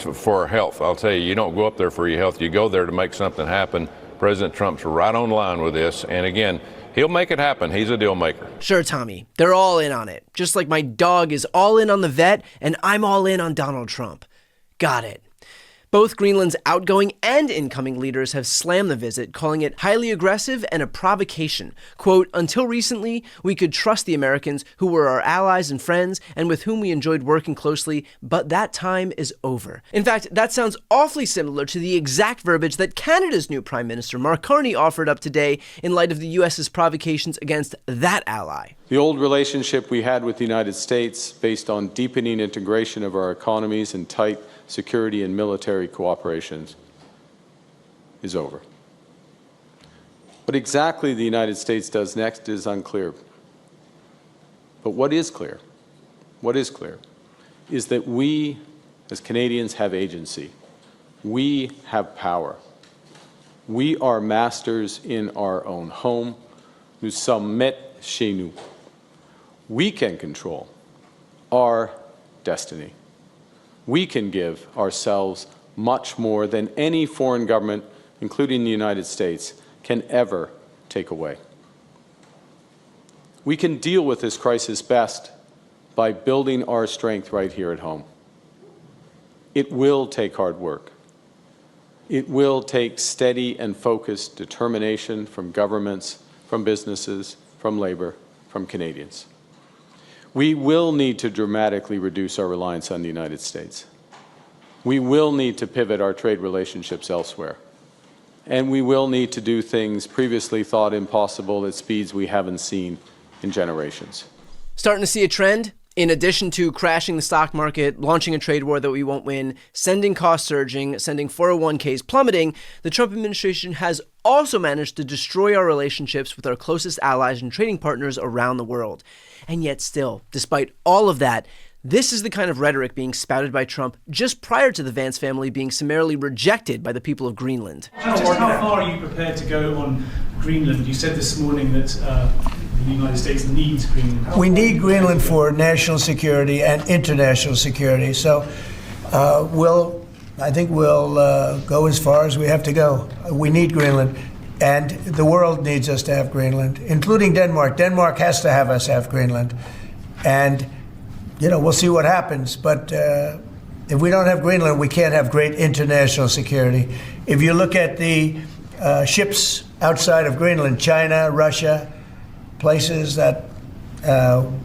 for health. I'll tell you, you don't go up there for your health. You go there to make something happen. President Trump's right on line with this. And again, he'll make it happen. He's a deal maker. Sure, Tommy. They're all in on it. Just like my dog is all in on the vet, and I'm all in on Donald Trump. Got it. Both Greenland's outgoing and incoming leaders have slammed the visit, calling it highly aggressive and a provocation. Quote, until recently, we could trust the Americans who were our allies and friends and with whom we enjoyed working closely, but that time is over. In fact, that sounds awfully similar to the exact verbiage that Canada's new Prime Minister, Mark Carney, offered up today in light of the U.S.'s provocations against that ally. The old relationship we had with the United States, based on deepening integration of our economies and tight security and military cooperations, is over. What exactly the United States does next is unclear. But what is clear is that we, as Canadians, have agency. We have power. We are masters in our own home. Nous sommes maîtres chez nous. We can control our destiny. We can give ourselves much more than any foreign government, including the United States, can ever take away. We can deal with this crisis best by building our strength right here at home. It will take hard work. It will take steady and focused determination from governments, from businesses, from labor, from Canadians. We will need to dramatically reduce our reliance on the United States. We will need to pivot our trade relationships elsewhere. And we will need to do things previously thought impossible at speeds we haven't seen in generations. Starting to see a trend? In addition to crashing the stock market, launching a trade war that we won't win, sending costs surging, sending 401ks plummeting, the Trump administration has also managed to destroy our relationships with our closest allies and trading partners around the world. And yet still, despite all of that, this is the kind of rhetoric being spouted by Trump just prior to the Vance family being summarily rejected by the people of Greenland. Just how far are you prepared to go on Greenland? You said this morning that the United States needs Greenland. We need Greenland for national security and international security. So I think we'll go as far as we have to go. We need Greenland. And the world needs us to have Greenland, including Denmark. Denmark has to have us have Greenland. And, we'll see what happens. But if we don't have Greenland, we can't have great international security. If you look at the ships outside of Greenland, China, Russia, places that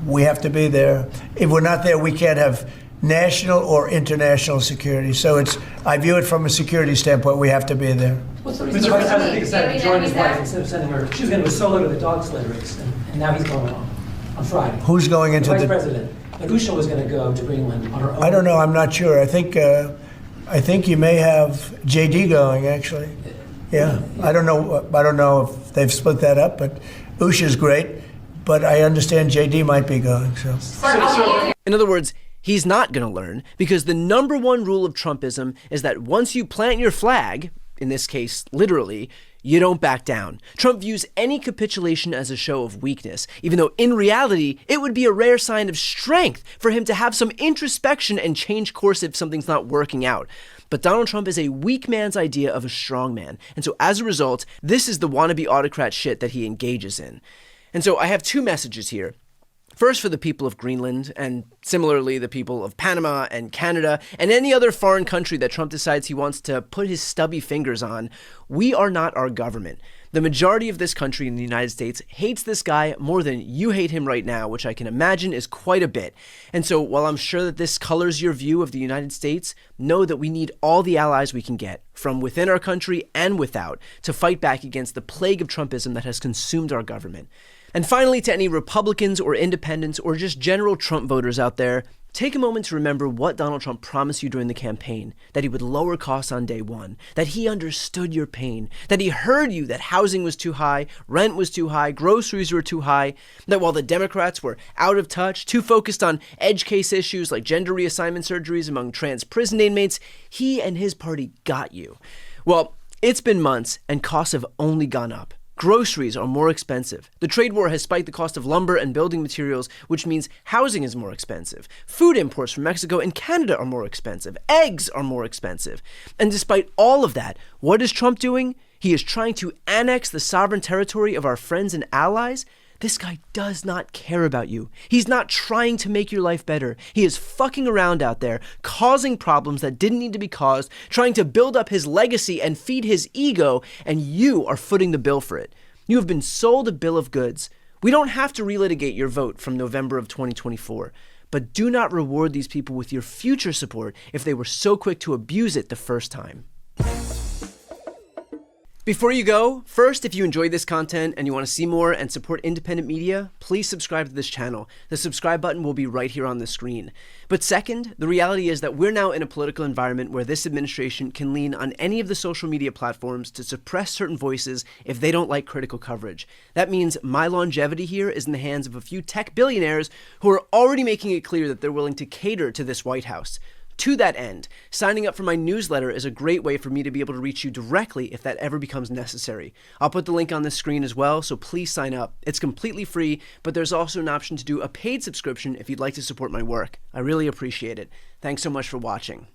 we have to be there. If we're not there, we can't have national or international security. So I view it from a security standpoint. We have to be there. What's the reason Vice President decided to join his wife instead of sending her? She was going to go solo to the dog sled race, and now he's going on Friday. Who's going into the Vice President? Agusha was going to go to Greenland on her own. I don't know. I'm not sure. I think you may have JD going, actually. Yeah. I don't know if they've split that up, but Usha's great. But I understand JD might be going. So. In other words, he's not going to learn, because the number one rule of Trumpism is that once you plant your flag, in this case, literally, you don't back down. Trump views any capitulation as a show of weakness, even though in reality, it would be a rare sign of strength for him to have some introspection and change course if something's not working out. But Donald Trump is a weak man's idea of a strong man. And so as a result, this is the wannabe autocrat shit that he engages in. And so I have two messages here. First, for the people of Greenland, and similarly the people of Panama and Canada and any other foreign country that Trump decides he wants to put his stubby fingers on, we are not our government. The majority of this country in the United States hates this guy more than you hate him right now, which I can imagine is quite a bit. And so while I'm sure that this colors your view of the United States, know that we need all the allies we can get, from within our country and without, to fight back against the plague of Trumpism that has consumed our government. And finally, to any Republicans or independents or just general Trump voters out there, take a moment to remember what Donald Trump promised you during the campaign, that he would lower costs on day one, that he understood your pain, that he heard you that housing was too high, rent was too high, groceries were too high, that while the Democrats were out of touch, too focused on edge case issues like gender reassignment surgeries among trans prison inmates, he and his party got you. Well, it's been months and costs have only gone up. Groceries are more expensive. The trade war has spiked the cost of lumber and building materials, which means housing is more expensive. Food imports from Mexico and Canada are more expensive. Eggs are more expensive. And despite all of that, what is Trump doing? He is trying to annex the sovereign territory of our friends and allies. This guy does not care about you. He's not trying to make your life better. He is fucking around out there, causing problems that didn't need to be caused, trying to build up his legacy and feed his ego, and you are footing the bill for it. You have been sold a bill of goods. We don't have to relitigate your vote from November of 2024, but do not reward these people with your future support if they were so quick to abuse it the first time. Before you go, first, if you enjoyed this content and you want to see more and support independent media, please subscribe to this channel. The subscribe button will be right here on the screen. But second, the reality is that we're now in a political environment where this administration can lean on any of the social media platforms to suppress certain voices if they don't like critical coverage. That means my longevity here is in the hands of a few tech billionaires who are already making it clear that they're willing to cater to this White House. To that end, signing up for my newsletter is a great way for me to be able to reach you directly if that ever becomes necessary. I'll put the link on the screen as well, so please sign up. It's completely free, but there's also an option to do a paid subscription if you'd like to support my work. I really appreciate it. Thanks so much for watching.